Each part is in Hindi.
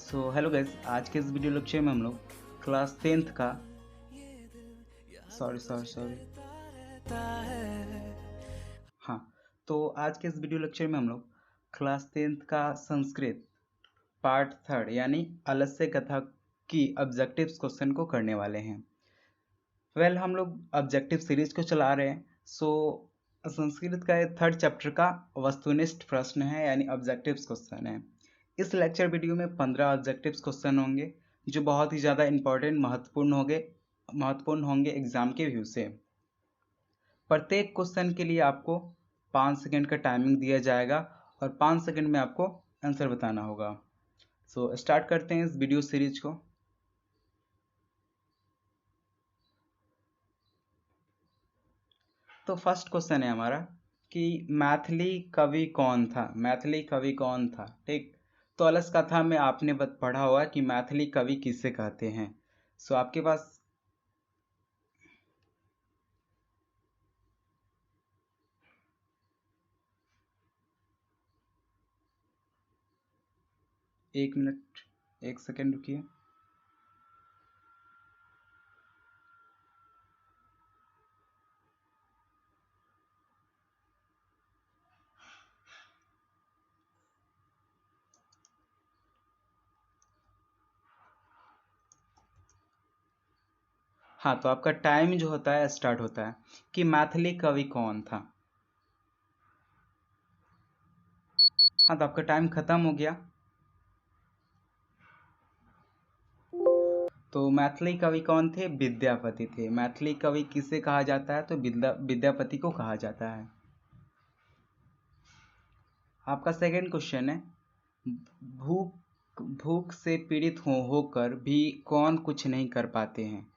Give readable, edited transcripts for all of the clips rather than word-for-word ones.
हेलो गाइस, आज के इस वीडियो लेक्चर में हम लोग क्लास 10th का सॉरी हाँ तो आज के इस वीडियो लेक्चर में हम लोग क्लास 10th का संस्कृत पार्ट 3 यानी आलस्य कथा की ऑब्जेक्टिव्स क्वेश्चन को करने वाले हैं। हम लोग ऑब्जेक्टिव सीरीज को चला रहे हैं। संस्कृत का 3rd चैप्टर का वस्तुनिष्ठ प्रश्न है यानी ऑब्जेक्टिव्स क्वेश्चन है। इस लेक्चर वीडियो में 15 ऑब्जेक्टिव्स क्वेश्चन होंगे जो बहुत ही ज़्यादा इंपॉर्टेंट महत्वपूर्ण होंगे एग्जाम के व्यू से। प्रत्येक क्वेश्चन के लिए आपको 5 सेकंड का टाइमिंग दिया जाएगा और 5 सेकंड में आपको आंसर बताना होगा। स्टार्ट करते हैं इस वीडियो सीरीज को। तो फर्स्ट क्वेश्चन है हमारा कि मैथिली कवि कौन था। ठीक, तो अलस कथा में आपने पढ़ा हुआ कि मैथिली कवि किसे कहते हैं। आपके पास एक सेकेंड रुकिए। हाँ, तो आपका टाइम जो होता है स्टार्ट होता है कि मैथिली कवि कौन था। हाँ, तो आपका टाइम खत्म हो गया। तो मैथिली कवि कौन थे? विद्यापति थे। मैथिली कवि किसे कहा जाता है? तो विद्यापति को कहा जाता है। आपका सेकंड क्वेश्चन है भूख से पीड़ित होकर भी कौन कुछ नहीं कर पाते हैं।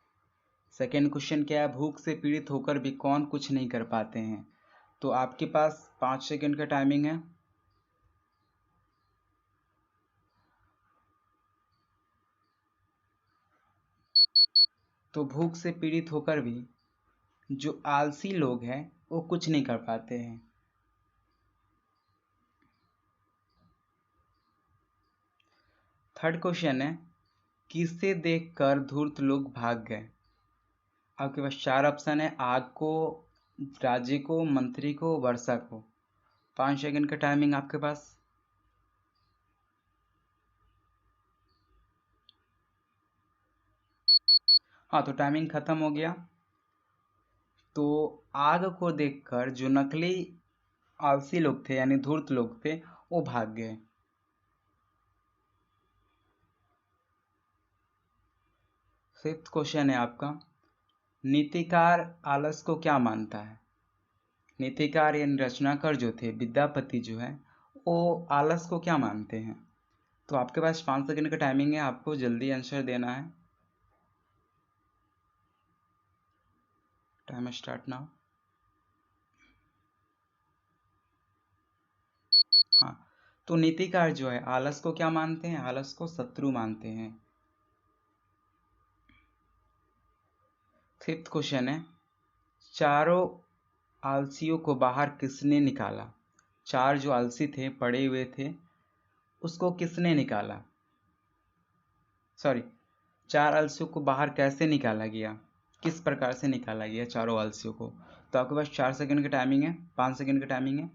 सेकंड क्वेश्चन क्या है? भूख से पीड़ित होकर भी कौन कुछ नहीं कर पाते हैं। तो आपके पास 5 सेकंड का टाइमिंग है। तो भूख से पीड़ित होकर भी जो आलसी लोग हैं वो कुछ नहीं कर पाते हैं। थर्ड क्वेश्चन है किसे देखकर धूर्त लोग भाग गए। आपके पास 4 ऑप्शन है, आग को, राजे को, मंत्री को, वर्षा को। 5 सेकंड का टाइमिंग आपके पास। हाँ, तो टाइमिंग खत्म हो गया। तो आग को देखकर जो नकली आलसी लोग थे यानी धूर्त लोग थे वो भाग गए। फिफ्थ क्वेश्चन है आपका नीतिकार आलस को क्या मानता है। नीतिकार यानी रचनाकार जो थे विद्यापति जो है वो आलस को क्या मानते हैं। तो आपके पास 5 सेकंड का टाइमिंग है, आपको जल्दी आंसर देना है। Time start now. हाँ, तो नीतिकार जो है आलस को क्या मानते हैं? आलस को शत्रु मानते हैं। फिफ्थ क्वेश्चन है चारों आलसियों को बाहर किसने निकाला। 4 जो आलसी थे पड़े हुए थे उसको किसने निकाला। 4 आलसियों को बाहर कैसे निकाला गया, किस प्रकार से निकाला गया चारों आलसियों को। तो आपके पास 4 सेकंड का टाइमिंग है, 5 सेकंड का टाइमिंग है।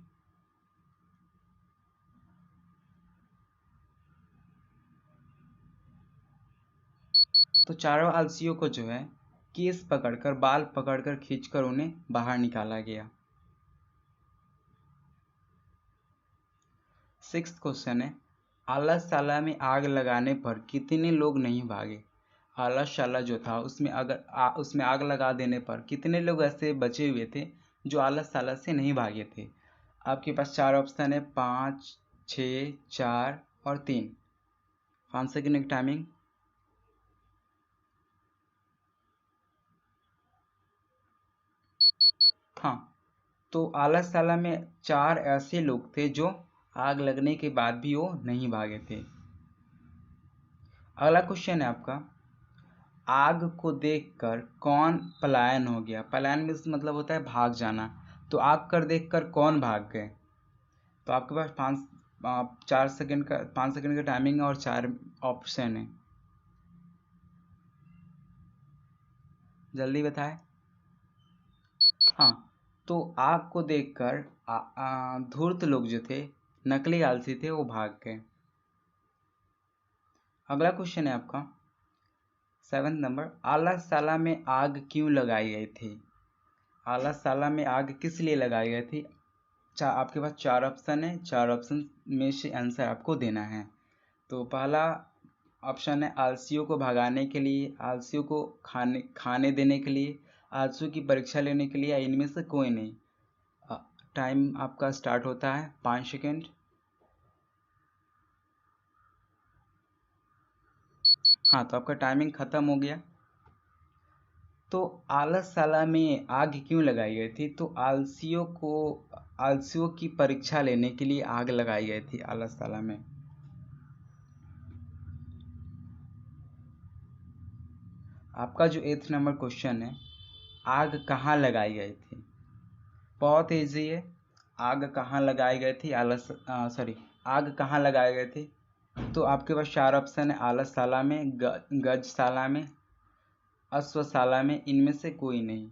तो चारों आलसियों को जो है केस पकड़कर, बाल पकड़कर, खींचकर उन्हें बाहर निकाला गया। 6th क्वेश्चन है आलसशाला में आग लगाने पर कितने लोग नहीं भागे। आलसशाला जो था उसमें आग लगा देने पर कितने लोग ऐसे बचे हुए थे जो आलसशाला से नहीं भागे थे। आपके पास 4 ऑप्शन है, 5, 6, 4 और 3। 5 सेकंड की टाइमिंग। हाँ, तो आलसशाला में 4 ऐसे लोग थे जो आग लगने के बाद भी वो नहीं भागे थे। अगला क्वेश्चन है आपका आग को देखकर कौन पलायन हो गया। पलायन में मतलब होता है भाग जाना। तो आग कर देखकर कौन भाग गए। तो आपके पास 5 सेकंड का टाइमिंग है और 4 ऑप्शन है। जल्दी बताए। हाँ, तो आग को देखकर धूर्त लोग जो थे, नकली आलसी थे, वो भाग गए। अगला क्वेश्चन है आपका 7 नंबर, आलसशाला में आग क्यों लगाई गई थी? आलसशाला में आग किस लिए लगाई गई थी? आपके पास 4 ऑप्शन है, 4 ऑप्शन में से आंसर आपको देना है। तो पहला ऑप्शन है आलसियों को भगाने के लिए, आलसियों को खाने देने के लिए, आलसियों की परीक्षा लेने के लिए, या इनमें से कोई नहीं। टाइम आपका स्टार्ट होता है 5 सेकेंड। हाँ, तो आपका टाइमिंग ख़त्म हो गया। तो आलसशाला में आग क्यों लगाई गई थी? तो आलसियों की परीक्षा लेने के लिए आग लगाई गई थी आलसशाला में। आपका जो 8th नंबर क्वेश्चन है, आग कहाँ लगाई गई थी? बहुत ईजी है। आग कहाँ लगाई गई थी? आग कहाँ लगाई गई थी? तो आपके पास 4 ऑप्शन है, आलसशाला में, गजशाला में, अश्वशाला में, इनमें से कोई नहीं।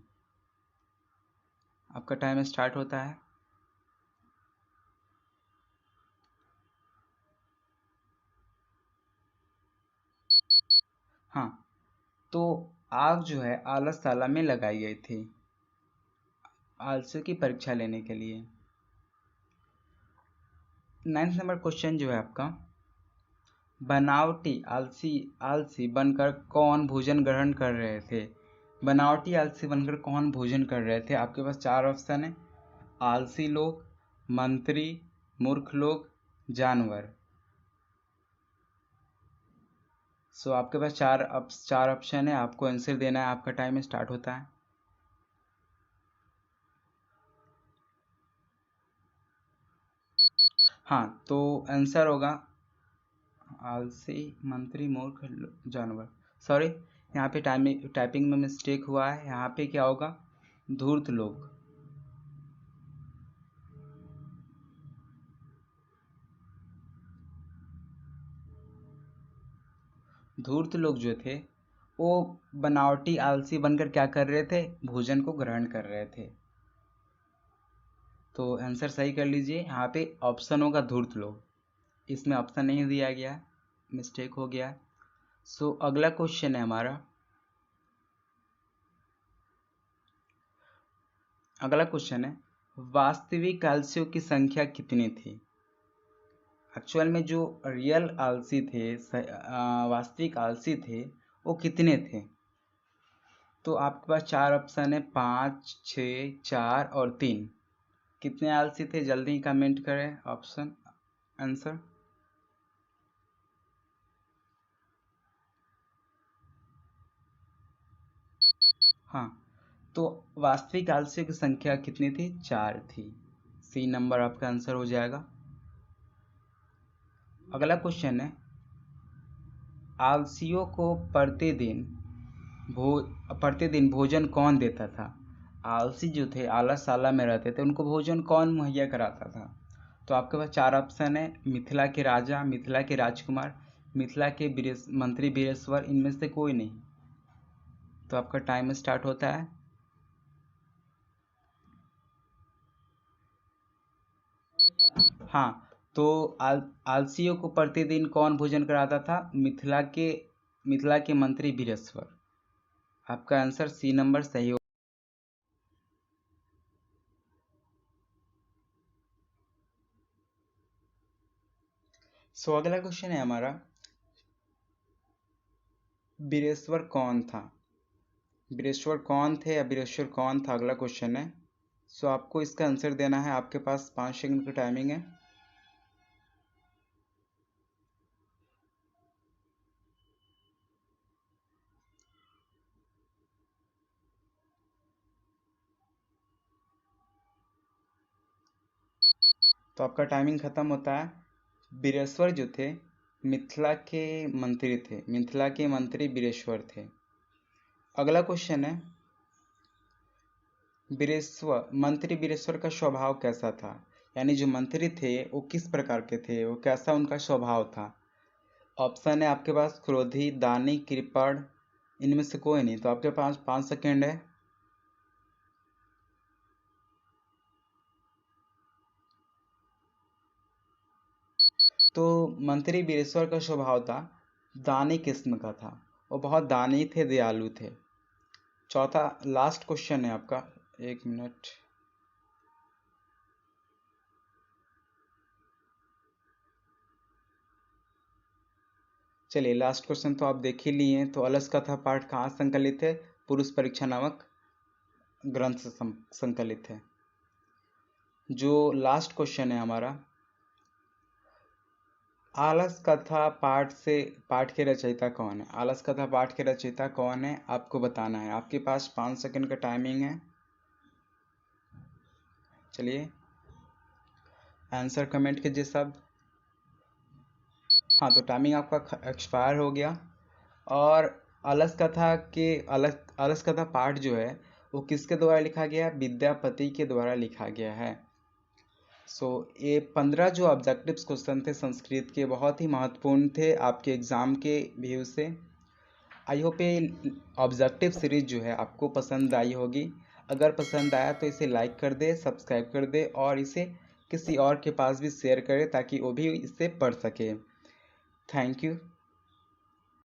आपका टाइम स्टार्ट होता है। हाँ, तो आग जो है आलसशाला में लगाई गई थी आलसियों की परीक्षा लेने के लिए। 9th नंबर क्वेश्चन जो है आपका, बनावटी आलसी बनकर कौन भोजन ग्रहण कर रहे थे? बनावटी आलसी बनकर कौन भोजन कर रहे थे? आपके पास 4 ऑप्शन है, आलसी लोग, मंत्री, मूर्ख लोग, जानवर। सो आपके पास चार ऑप्शन है, आपको आंसर देना है। आपका टाइम स्टार्ट होता है। हाँ, तो आंसर होगा आलसी, मंत्री, मूर्ख, जानवर। सॉरी, यहाँ पे टाइपिंग में मिस्टेक हुआ है। यहाँ पे क्या होगा? धूर्त लोग। धूर्त लोग जो थे, वो बनावटी आलसी बनकर क्या कर रहे थे? भोजन को ग्रहण कर रहे थे। तो आंसर सही कर लीजिए। यहाँ पे ऑप्शन होगा धूर्त लोग, इसमें ऑप्शन नहीं दिया गया, मिस्टेक हो गया। सो अगला क्वेश्चन है हमारा, अगला क्वेश्चन है, वास्तविक आलसियों की संख्या कितनी थी? एक्चुअल में जो रियल आलसी थे, वास्तविक आलसी थे, वो कितने थे? तो आपके पास 4 ऑप्शन है, 5, 6, 4 और 3। कितने आलसी थे? जल्दी कमेंट करें ऑप्शन आंसर। हाँ, तो वास्तविक आलसियों की संख्या कितनी थी? 4 थी। सी नंबर आपका आंसर हो जाएगा। अगला क्वेश्चन है, आलसियों को प्रतिदिन भोजन कौन देता था? आलसी जो थे, आलसशाला में रहते थे, उनको भोजन कौन मुहैया कराता था? तो आपके पास 4 ऑप्शन है, मिथिला के राजा, मिथिला के राजकुमार, मिथिला के मंत्री वीरेश्वर, इनमें से कोई नहीं। तो आपका टाइम स्टार्ट होता है। हाँ, तो आलसियों को प्रतिदिन कौन भोजन कराता था? मिथिला के मंत्री वीरेश्वर। आपका आंसर सी नंबर सही हो। सो अगला क्वेश्चन है हमारा, वीरेश्वर कौन था? वीरेश्वर कौन थे या वीरेश्वर कौन था, अगला क्वेश्चन है। सो आपको इसका आंसर देना है। आपके पास 5 सेकंड की टाइमिंग है। तो आपका टाइमिंग खत्म होता है। वीरेश्वर जो थे, मिथिला के मंत्री थे, मिथिला के मंत्री वीरेश्वर थे। अगला क्वेश्चन है, मंत्री वीरेश्वर का स्वभाव कैसा था? यानी जो मंत्री थे वो किस प्रकार के थे, वो कैसा उनका स्वभाव था। ऑप्शन है आपके पास क्रोधी, दानी, कृपण, इनमें से कोई नहीं। तो आपके पास 5 सेकेंड है। तो मंत्री वीरेश्वर का स्वभाव था दानी किस्म का था, वो बहुत दानी थे, दयालु थे। चौथा लास्ट क्वेश्चन है आपका, 1 मिनट। चलिए लास्ट क्वेश्चन तो आप देख ही लिए हैं। तो अलस कथा पाठ कहाँ संकलित है? पुरुष परीक्षा नामक ग्रंथ से संकलित है। जो लास्ट क्वेश्चन है हमारा, आलस कथा पाठ के रचयिता कौन है? आलस कथा पाठ के रचयिता कौन है आपको बताना है। आपके पास 5 सेकंड का टाइमिंग है। चलिए आंसर कमेंट कीजिए सब। हाँ, तो टाइमिंग आपका एक्सपायर हो गया। और अलस कथा पाठ जो है वो किसके द्वारा लिखा गया है? विद्यापति के द्वारा लिखा गया है। ये 15 जो ऑब्जेक्टिव्स क्वेश्चन थे संस्कृत के, बहुत ही महत्वपूर्ण थे आपके एग्ज़ाम के व्यू से। आई होप ये ऑब्जेक्टिव सीरीज जो है आपको पसंद आई होगी। अगर पसंद आया तो इसे लाइक कर दे, सब्सक्राइब कर दे और इसे किसी और के पास भी शेयर करें ताकि वो भी इससे पढ़ सके। Thank you.